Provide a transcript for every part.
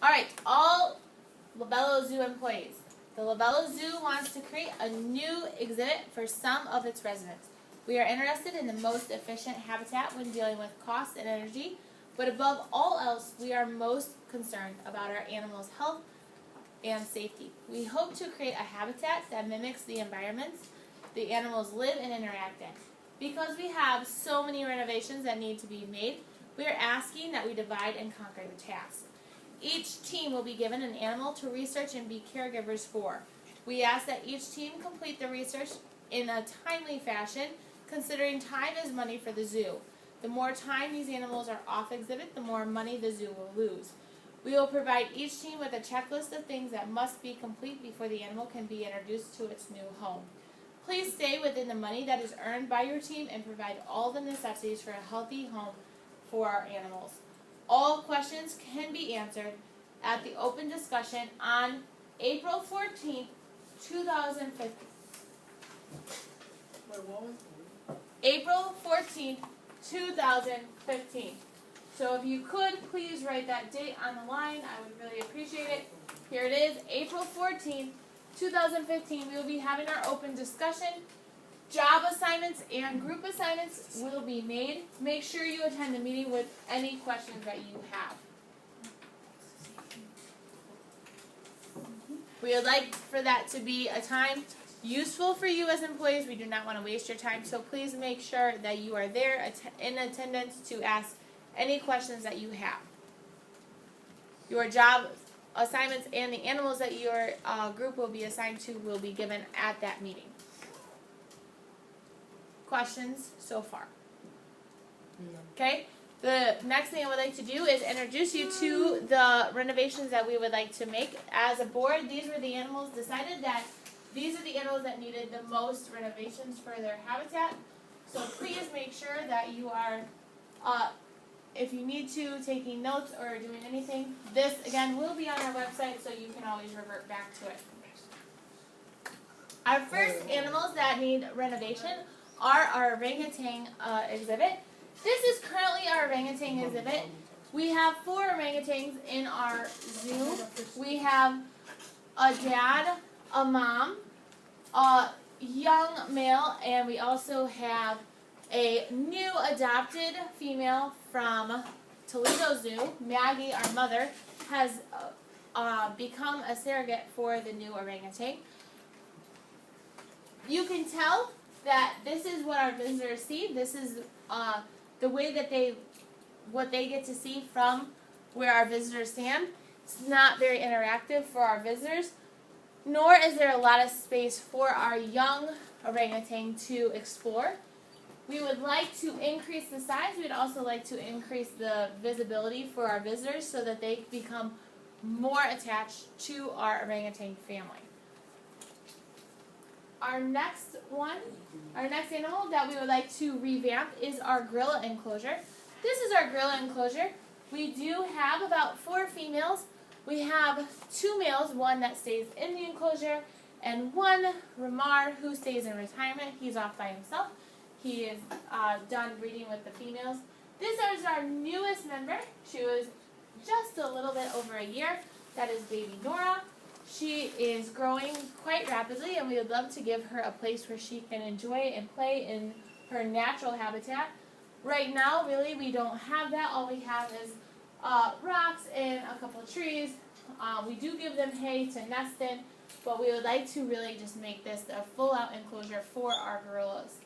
Alright, all Labello Zoo employees. The Labello Zoo wants to create a new exhibit for some of its residents. We are interested in the most efficient habitat when dealing with cost and energy, but above all else, we are most concerned about our animals' health and safety. We hope to create a habitat that mimics the environments the animals live and interact in. Because we have so many renovations that need to be made, we are asking that we divide and conquer the task. Each team will be given an animal to research and be caregivers for. We ask that each team complete the research in a timely fashion, considering time is money for the zoo. The more time these animals are off exhibit, the more money the zoo will lose. We will provide each team with a checklist of things that must be complete before the animal can be introduced to its new home. Please stay within the money that is earned by your team and provide all the necessities for a healthy home for our animals. All questions can be answered at the open discussion on April 14th, 2015. April 14th, 2015. So if you could, please write that date on the line. I would really appreciate it. Here it is, April 14th, 2015. We will be having our open discussion. Job assignments and group assignments will be made. Make sure you attend the meeting with any questions that you have. We would like for that to be a time useful for you as employees. We do not want to waste your time, so please make sure that you are there in attendance to ask any questions that you have. Your job assignments and the animals that your group will be assigned to will be given at that meeting. Questions so far? No. Okay. The next thing I would like to do is introduce you to the renovations that we would like to make. As a board, these were the animals decided that these are the animals that needed the most renovations for their habitat. So please make sure that you are, if you need to, taking notes or doing anything. This, again, will be on our website, so you can always revert back to it. Our first animals that need renovation are our orangutan exhibit. This is currently our orangutan exhibit. We have 4 orangutans in our zoo. We have a dad, a mom, a young male, and we also have a new adopted female from Toledo Zoo. Maggie, our mother, has become a surrogate for the new orangutan. You can tell that this is what our visitors see. This is the way that what they get to see from where our visitors stand. It's not very interactive for our visitors, nor is there a lot of space for our young orangutan to explore. We would like to increase the size. We'd also like to increase the visibility for our visitors so that they become more attached to our orangutan family. Our next animal that we would like to revamp is our gorilla enclosure. This is our gorilla enclosure. We do have about 4 females. We have 2 males, one that stays in the enclosure, and one, Ramar, who stays in retirement. He's off by himself. He is done breeding with the females. This is our newest member. She was just a little bit over a year. That is baby Nora. She is growing quite rapidly, and we would love to give her a place where she can enjoy and play in her natural habitat. Right now, really, we don't have that. All we have is rocks and a couple of trees. We do give them hay to nest in, but we would like to really just make this a full-out enclosure for our gorillas.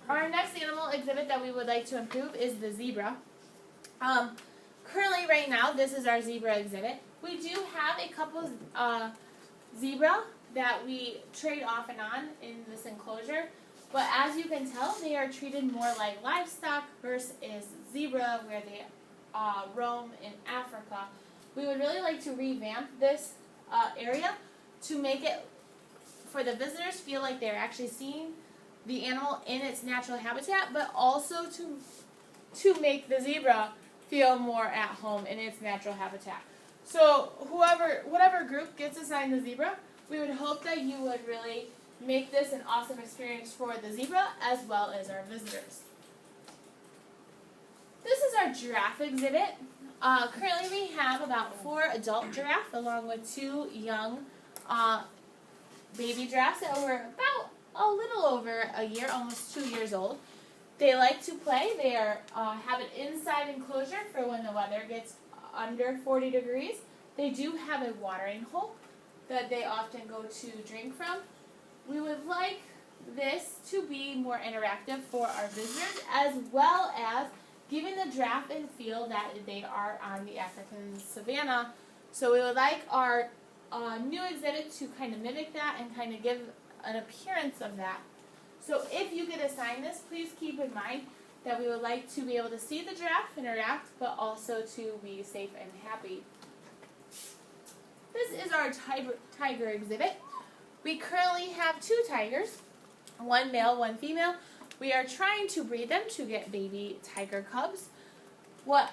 Our next animal exhibit that we would like to improve is the zebra. Currently, right now, this is our zebra exhibit. We do have a couple zebra that we trade off and on in this enclosure, but as you can tell, they are treated more like livestock versus zebra where they roam in Africa. We would really like to revamp this area to make it, for the visitors, feel like they're actually seeing the animal in its natural habitat, but also to make the zebra feel more at home in its natural habitat. So whatever group gets assigned the zebra, we would hope that you would really make this an awesome experience for the zebra as well as our visitors. This is our giraffe exhibit. Currently we have about 4 adult giraffes along with 2 young baby giraffes that were about a little over a year, almost 2 years old. They like to play. They have an inside enclosure for when the weather gets under 40 degrees. They do have a watering hole that they often go to drink from. We would like this to be more interactive for our visitors, as well as giving the giraffe a feel that they are on the African savanna. So we would like our new exhibit to kind of mimic that and kind of give an appearance of that. So if you get assigned this, please keep in mind that we would like to be able to see the giraffe interact, but also to be safe and happy. This is our tiger exhibit. We currently have 2 tigers, 1 male, 1 female. We are trying to breed them to get baby tiger cubs. What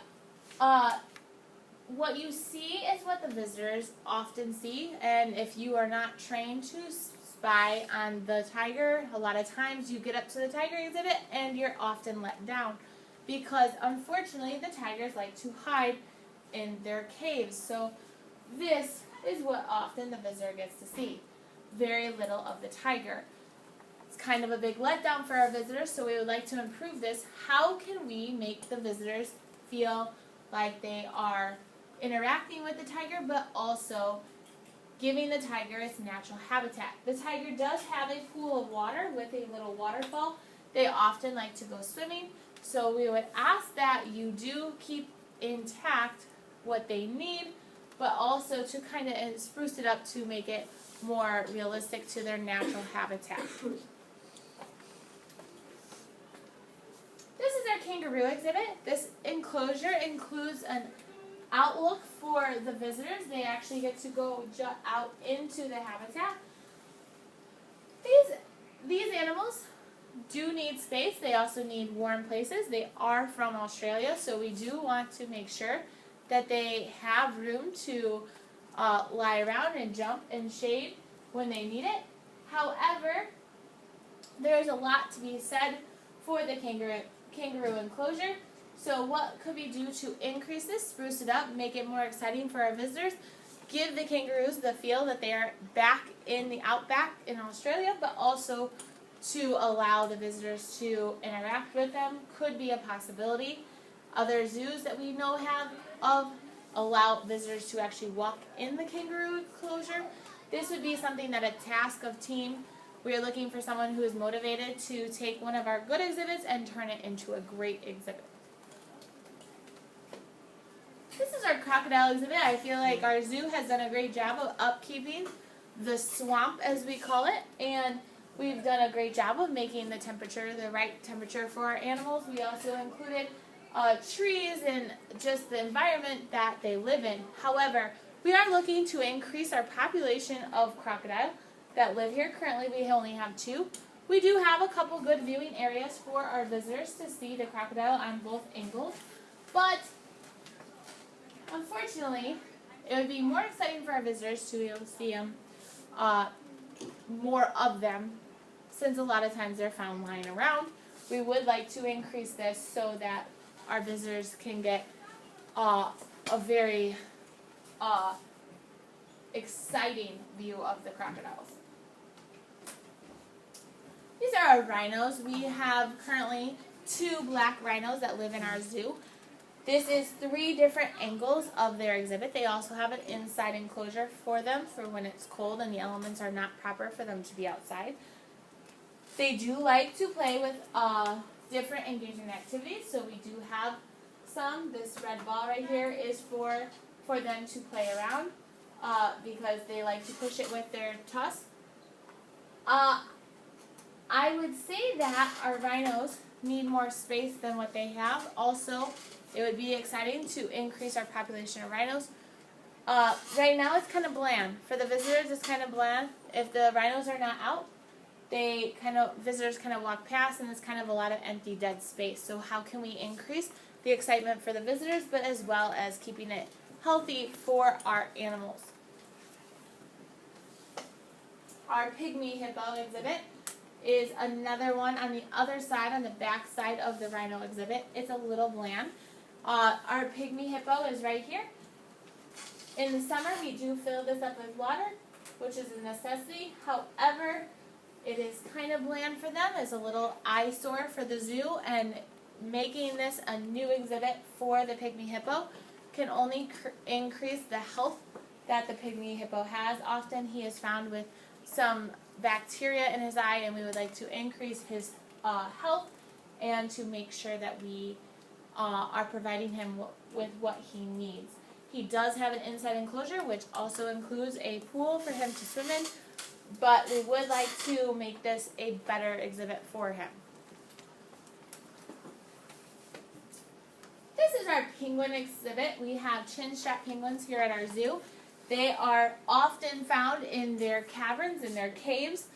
you see is what the visitors often see, and if you are not trained to spy on the tiger, a lot of times you get up to the tiger exhibit and you're often let down because unfortunately the tigers like to hide in their caves. So this is what often the visitor gets to see. Very little of the tiger. It's kind of a big letdown for our visitors, so we would like to improve this. How can we make the visitors feel like they are interacting with the tiger, but also giving the tiger its natural habitat? The tiger does have a pool of water with a little waterfall. They often like to go swimming, so we would ask that you do keep intact what they need, but also to kind of spruce it up to make it more realistic to their natural habitat. This is our kangaroo exhibit. This enclosure includes an outlook for the visitors. They actually get to go out into the habitat. These animals do need space. They also need warm places. They are from Australia, so we do want to make sure that they have room to lie around and jump and shade when they need it. However, there's a lot to be said for the kangaroo enclosure. So what could we do to increase this, spruce it up, make it more exciting for our visitors, give the kangaroos the feel that they are back in the outback in Australia, but also to allow the visitors to interact with them could be a possibility. Other zoos that we know allow visitors to actually walk in the kangaroo enclosure. This would be something that a task of team. We are looking for someone who is motivated to take one of our good exhibits and turn it into a great exhibit. This is our crocodile exhibit. I feel like our zoo has done a great job of upkeeping the swamp, as we call it, and we've done a great job of making the temperature the right temperature for our animals. We also included trees and just the environment that they live in. However, we are looking to increase our population of crocodile that live here. Currently, we only have 2. We do have a couple good viewing areas for our visitors to see the crocodile on both angles, but unfortunately, it would be more exciting for our visitors to be able to see them, more of them, since a lot of times they're found lying around. We would like to increase this so that our visitors can get a very exciting view of the crocodiles. These are our rhinos. We have currently 2 black rhinos that live in our zoo. This is 3 different angles of their exhibit. They also have an inside enclosure for them for when it's cold and the elements are not proper for them to be outside. They do like to play with different engaging activities, so we do have some. This red ball right here is for them to play around because they like to push it with their tusks. I would say that our rhinos need more space than what they have. Also, it would be exciting to increase our population of rhinos. Right now it's kind of bland. For the visitors, it's kind of bland. If the rhinos are not out, visitors kind of walk past and it's kind of a lot of empty, dead space. So how can we increase the excitement for the visitors, but as well as keeping it healthy for our animals? Our pygmy hippo exhibit is another one on the other side, on the back side of the rhino exhibit. It's a little bland. Our pygmy hippo is right here. In the summer, we do fill this up with water, which is a necessity. However, it is kind of bland for them. It's a little eyesore for the zoo, and making this a new exhibit for the pygmy hippo can only increase the health that the pygmy hippo has. Often he is found with some bacteria in his eye, and we would like to increase his health and to make sure that we are providing him with what he needs. He does have an inside enclosure, which also includes a pool for him to swim in, but we would like to make this a better exhibit for him. This is our penguin exhibit. We have chin-strap penguins here at our zoo. They are often found in their caverns, in their caves,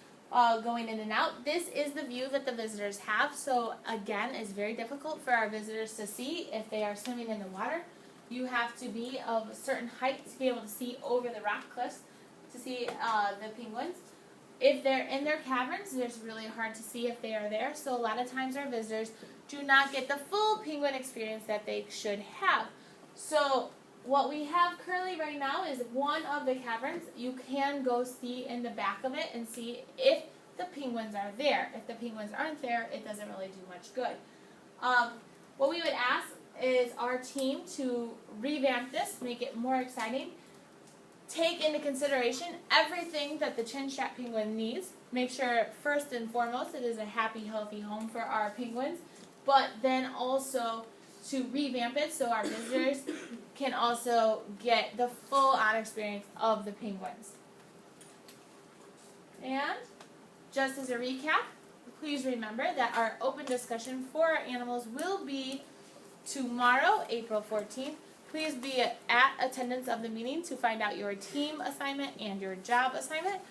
going in and out. This is the view that the visitors have, so again, it's very difficult for our visitors to see if they are swimming in the water. You have to be of a certain height to be able to see over the rock cliffs to see the penguins. If they're in their caverns, it's really hard to see if they are there, so a lot of times our visitors do not get the full penguin experience that they should have. So what we have currently right now is one of the caverns. You can go see in the back of it and see if the penguins are there. If the penguins aren't there, it doesn't really do much good. What we would ask is our team to revamp this, make it more exciting, take into consideration everything that the chin-strap penguin needs. Make sure, first and foremost, it is a happy, healthy home for our penguins, but then also to revamp it so our visitors can also get the full-on experience of the penguins. And just as a recap, please remember that our open discussion for our animals will be tomorrow, April 14th. Please be at attendance of the meeting to find out your team assignment and your job assignment.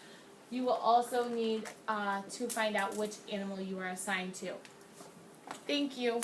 You will also need to find out which animal you are assigned to. Thank you.